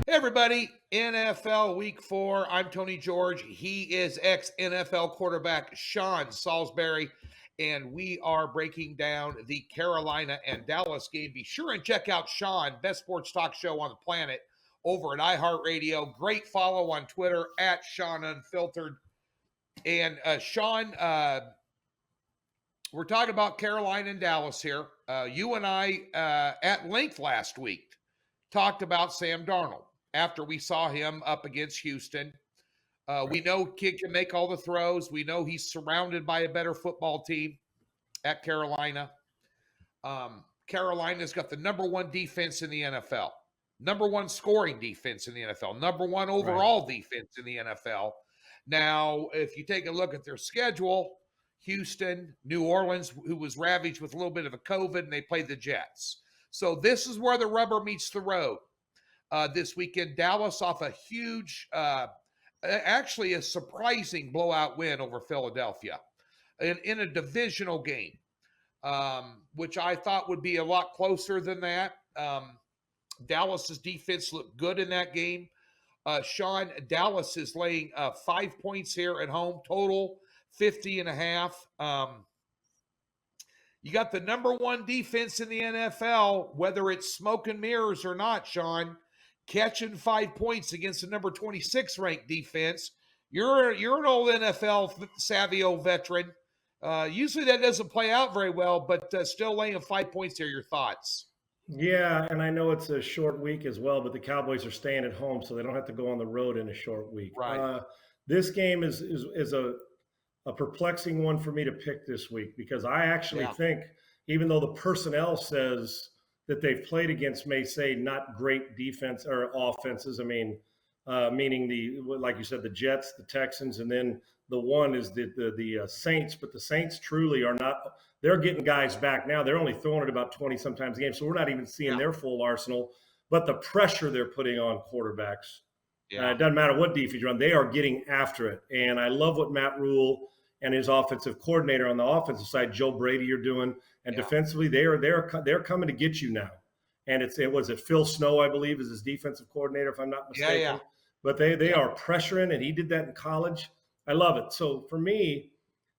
Hey everybody, NFL Week 4. I'm Tony George. He is ex-NFL quarterback Sean Salisbury, and we are breaking down the Carolina and Dallas game. Be sure and check out Sean, best sports talk show on the planet, over at iHeartRadio. Great follow on Twitter at Sean Unfiltered. And Sean, we're talking about Carolina and Dallas here. You and I, at length last week, talked about Sam Darnold after we saw him up against Houston. We know kid can make all the throws. We know he's surrounded by a better football team at Carolina. Carolina's got the number one defense in the NFL, number one scoring defense in the NFL, number one overall defense in the NFL. Now, if you take a look at their schedule, Houston, New Orleans, who was ravaged with a little bit of a COVID, and they played the Jets. So this is where the rubber meets the road. This weekend, Dallas off a huge, actually a surprising blowout win over Philadelphia in a divisional game, which I thought would be a lot closer than that. Dallas's defense looked good in that game. Sean, Dallas is laying 5 points here at home, total 50.5. You got the number one defense in the NFL, whether it's smoke and mirrors or not, Sean, catching 5 points against the number 26 ranked defense. You're an old NFL savvy old veteran. Usually that doesn't play out very well, but still laying 5 points here. Your thoughts? Yeah, and I know it's a short week as well, but the Cowboys are staying at home, so they don't have to go on the road in a short week. Right. This game is a perplexing one for me to pick this week because I actually think, even though the personnel says that they've played against, may say, not great defense or offenses. I mean, meaning like you said, the Jets, the Texans, and then the one is the Saints. But the Saints truly are not. They're getting guys back now. They're only throwing it about 20 sometimes a game, so we're not even seeing their full arsenal. But the pressure they're putting on quarterbacks, it doesn't matter what defense you run, they are getting after it. And I love what Matt Rule and his offensive coordinator on the offensive side, Joe Brady, are doing. And defensively, they're coming to get you now. And it was Phil Snow, I believe, is his defensive coordinator, if I'm not mistaken. Yeah. But they are pressuring, and he did that in college. I love it. So for me,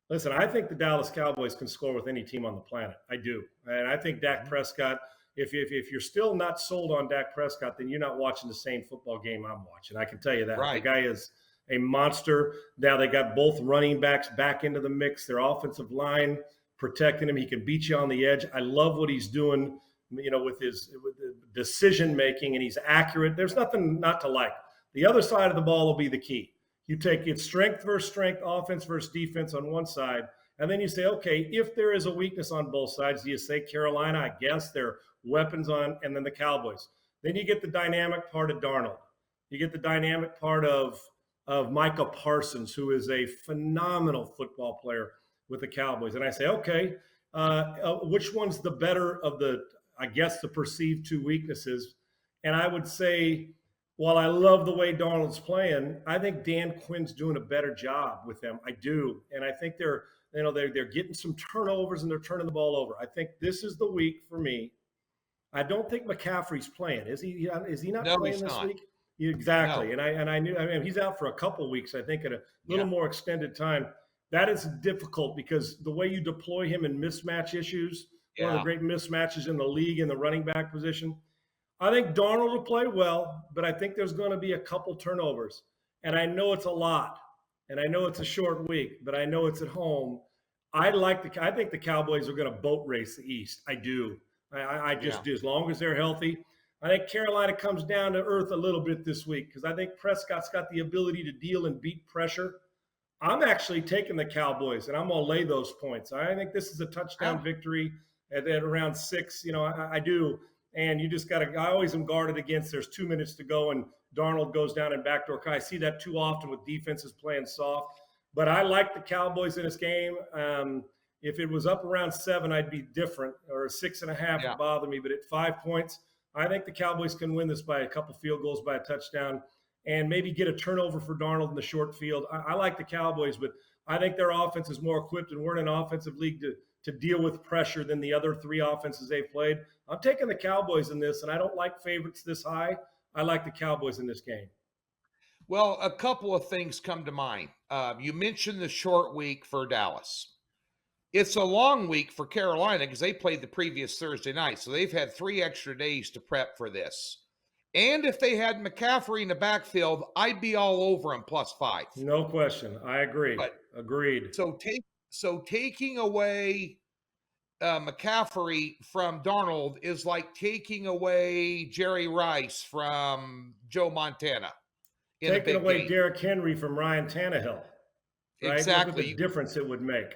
listen, I think the Dallas Cowboys can score with any team on the planet. I do. And I think Dak Prescott, if you're still not sold on Dak Prescott, then you're not watching the same football game I'm watching. I can tell you that. Right. The guy is a monster. Now they got both running backs back into the mix. Their offensive line protecting him. He can beat you on the edge. I love what he's doing, with the decision making, and he's accurate. There's nothing not to like. The other side of the ball will be the key. You take it strength versus strength, offense versus defense on one side, and then you say, okay, if there is a weakness on both sides, do you say Carolina? I guess their weapons on, and then the Cowboys. Then you get the dynamic part of Darnold. You get the dynamic part of Micah Parsons, who is a phenomenal football player with the Cowboys. And I say, okay, which one's the better of the perceived two weeknesses? And I would say, while I love the way Darnold's playing, I think Dan Quinn's doing a better job with them. I do. And I think they're getting some turnovers and they're turning the ball over. I think this is the week for me. I don't think McCaffrey's playing. Is he not playing this week? Exactly. No. And I knew he's out for a couple weeks, I think, at a little more extended time. That is difficult because the way you deploy him in mismatch issues, one of the great mismatches in the league in the running back position. I think Darnold will play well, but I think there's going to be a couple turnovers. And I know it's a lot, and I know it's a short week, but I know it's at home. I think the Cowboys are going to boat race the East. I do. I just do, as long as they're healthy. I think Carolina comes down to earth a little bit this week because I think Prescott's got the ability to deal and beat pressure. I'm actually taking the Cowboys, and I'm going to lay those points. I think this is a touchdown victory at around 6. I do. And you just got to – I always am guarded against there's 2 minutes to go and Darnold goes down in backdoor. I see that too often with defenses playing soft. But I like the Cowboys in this game. If it was up around 7, I'd be different, or 6.5 would bother me. But at 5 points, I think the Cowboys can win this by a couple field goals, by a touchdown, and maybe get a turnover for Darnold in the short field. I like the Cowboys, but I think their offense is more equipped, and we're in an offensive league to deal with pressure than the other 3 offenses they've played. I'm taking the Cowboys in this, and I don't like favorites this high. I like the Cowboys in this game. Well, a couple of things come to mind. You mentioned the short week for Dallas. It's a long week for Carolina because they played the previous Thursday night. So they've had 3 extra days to prep for this. And if they had McCaffrey in the backfield, I'd be all over him +5. No question. I agree. But Agreed. so taking away McCaffrey from Darnold is like taking away Jerry Rice from Joe Montana. Taking away Derrick Henry from Ryan Tannehill. Right? Exactly. Look at the difference it would make.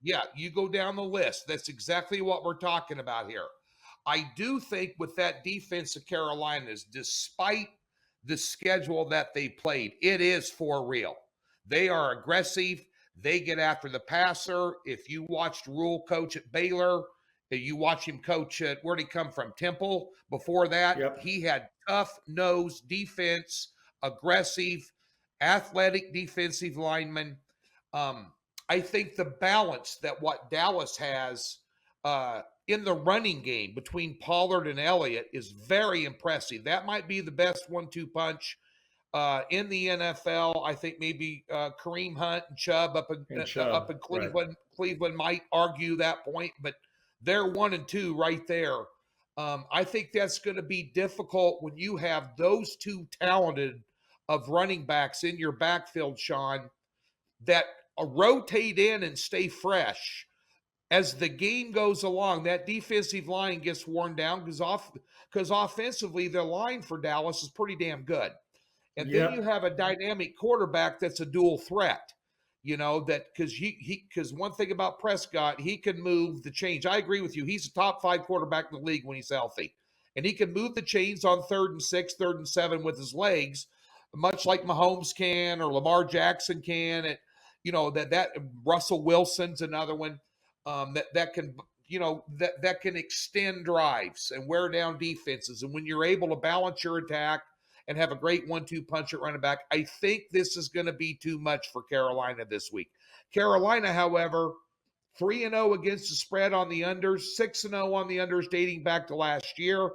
Yeah, you go down the list. That's exactly what we're talking about here. I do think with that defense of Carolina's, despite the schedule that they played, it is for real. They are aggressive. They get after the passer. If you watched Rule coach at Baylor, you watch him coach at, where'd he come from? Temple. Before that, He had tough-nosed defense, aggressive, athletic defensive linemen. I think the balance that what Dallas has in the running game between Pollard and Elliott is very impressive. That might be the best 1-2 punch in the NFL. I think maybe Kareem Hunt and Chubb up in Cleveland. Right. Cleveland might argue that point, but they're 1 and 2 right there. I think that's going to be difficult when you have those two talented of running backs in your backfield, Sean, that rotate in and stay fresh. As the game goes along, that defensive line gets worn down because offensively, their line for Dallas is pretty damn good. And then you have a dynamic quarterback that's a dual threat. You know, that because one thing about Prescott, he can move the chains. I agree with you. He's a top 5 quarterback in the league when he's healthy. And he can move the chains on 3rd and 6, 3rd and 7 with his legs, much like Mahomes can or Lamar Jackson can. That Russell Wilson's another one that can extend drives and wear down defenses. And when you're able to balance your attack and have a great 1-2 punch at running back, I think this is going to be too much for Carolina this week. Carolina, however, 3-0 against the spread on the unders, 6-0 on the unders dating back to last year.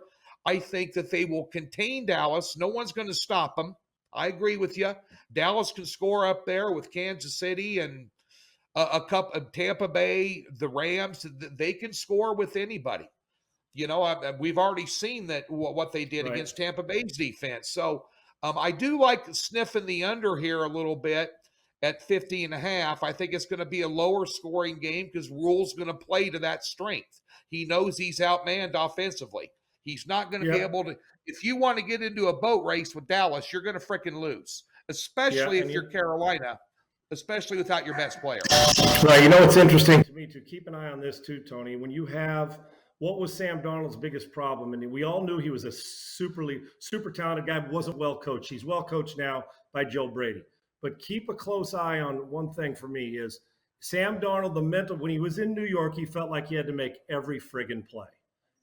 I think that they will contain Dallas. No one's going to stop them. I agree with you. Dallas can score up there with Kansas City and a couple of Tampa Bay, the Rams. They can score with anybody. We've already seen that what they did against Tampa Bay's defense. So I do like sniffing the under here a little bit at 50.5. I think it's going to be a lower scoring game because Rule's going to play to that strength. He knows he's outmanned offensively. He's not going to be able to. If you want to get into a boat race with Dallas, you're going to freaking lose, especially if you're Carolina, especially without your best player. Right. It's interesting to me to keep an eye on this too, Tony. When you have what was Sam Darnold's biggest problem, and we all knew he was a super talented guy, but wasn't well coached. He's well coached now by Joe Brady. But keep a close eye on one thing for me is Sam Darnold, when he was in New York, he felt like he had to make every friggin' play.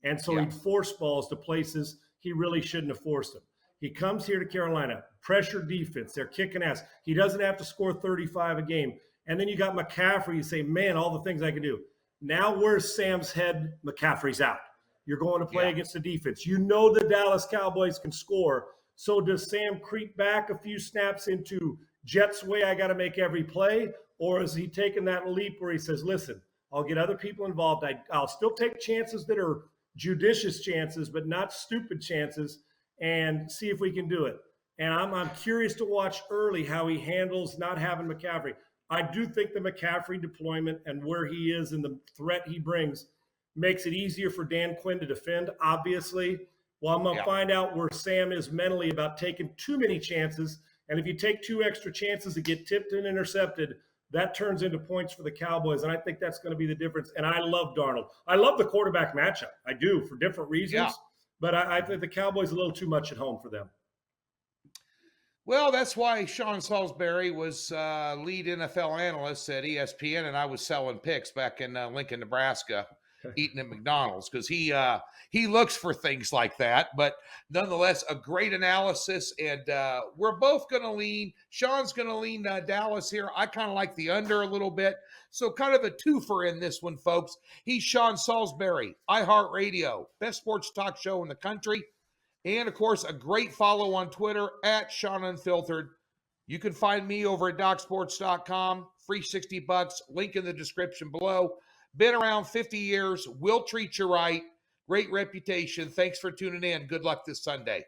And so he'd force balls to places he really shouldn't have forced them. He comes here to Carolina, pressure defense. They're kicking ass. He doesn't have to score 35 a game. And then you got McCaffrey. You say, man, all the things I can do. Now where's Sam's head? McCaffrey's out. You're going to play against the defense. You know the Dallas Cowboys can score. So does Sam creep back a few snaps into Jets way, I got to make every play? Or is he taking that leap where he says, listen, I'll get other people involved. I'll still take chances that are judicious chances, but not stupid chances, and see if we can do it. And I'm curious to watch early how he handles not having McCaffrey. I do think the McCaffrey deployment and where he is and the threat he brings makes it easier for Dan Quinn to defend, obviously. Well, I'm going to find out where Sam is mentally about taking too many chances. And if you take 2 extra chances to get tipped and intercepted, that turns into points for the Cowboys, and I think that's going to be the difference. And I love Darnold. I love the quarterback matchup. I do, for different reasons. But I think the Cowboys a little too much at home for them. Well, that's why Sean Salisbury was lead NFL analyst at ESPN, and I was selling picks back in Lincoln, Nebraska, eating at McDonald's, because he looks for things like that. But nonetheless, a great analysis, and we're both going to lean. Sean's going to lean Dallas here. I kind of like the under a little bit. So kind of a twofer in this one, folks. He's Sean Salisbury, iHeartRadio, best sports talk show in the country. And, of course, a great follow on Twitter at Sean Unfiltered. You can find me over at DocSports.com. Free $60. Link in the description below. Been around 50 years. Will treat you right. Great reputation. Thanks for tuning in. Good luck this Sunday.